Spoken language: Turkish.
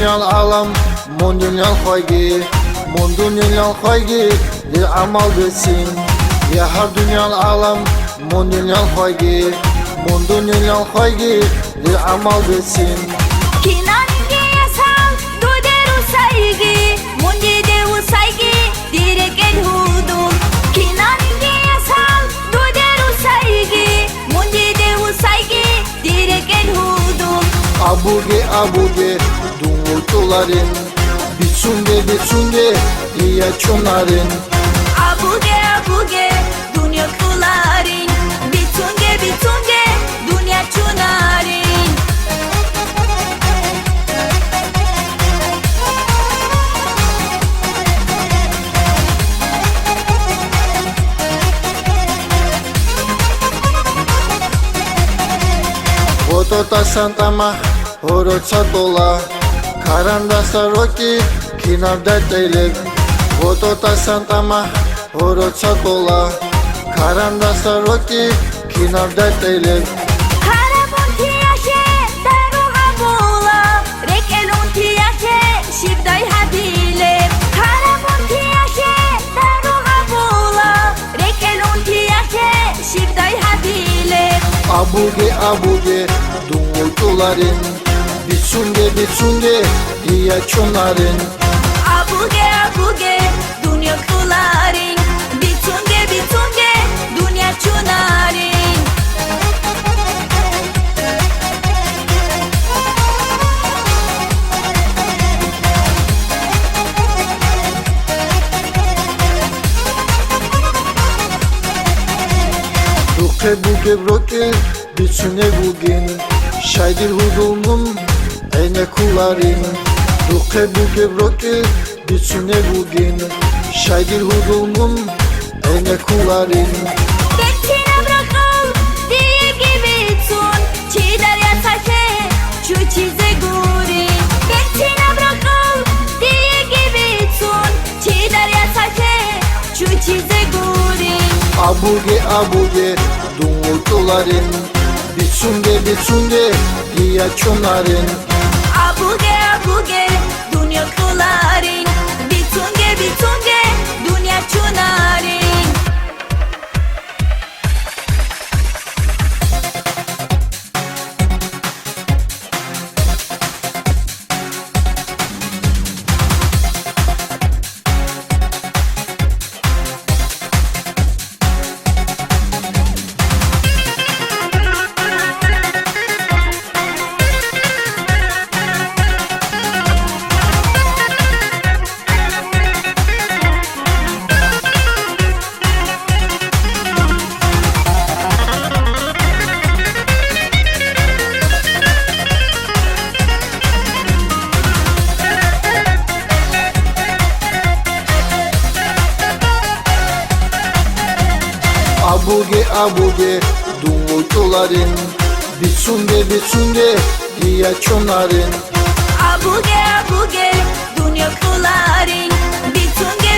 dünyal alam mon dünyal khoygi mon dünyal khoygi li amal besin ya har dünyal alam mon dünyal khoygi mon dünyal khoygi li amal besin Kinange yasal duderu saygı Mundi devu saygı direk el hudum Kinange yasal duderu saygı Mundi devu saygı direk el hudum abuge dumultuların bitsunge iya çonların Abuge dünya kuların Bitunge dünya çunarın Otota santama horotsa dola karandasa roki kinavda teylek Otota santama horotsa dola karandasa roki kinavda teylek Harabun tiyashe daru habula Rekelun tiyashe shibday habile Harabun tiyashe daru habula Rekelun tiyashe shibday habile abuge dumultuların bitsunge iya çonların Abuge dünya kuların Bitunge dünya çunarın Ruke buge broke bitsune bugün şaydir hudumum ene kuların Ruke buge broke bitsune bugün şaydir hudumum ene kuların Bekçine bırakıl diye gibi tun Çiğder yasaşe şu çize guri Bekçine bırakıl diye gibi tun Çiğder yasaşe şu çize guri abuge dumultuların bitsunge iya çonların Abuge dünya kuların Bitunge dünya çunarın abuge dumultuların bitsunge iya çonların Abuge dünya kuların Bitunge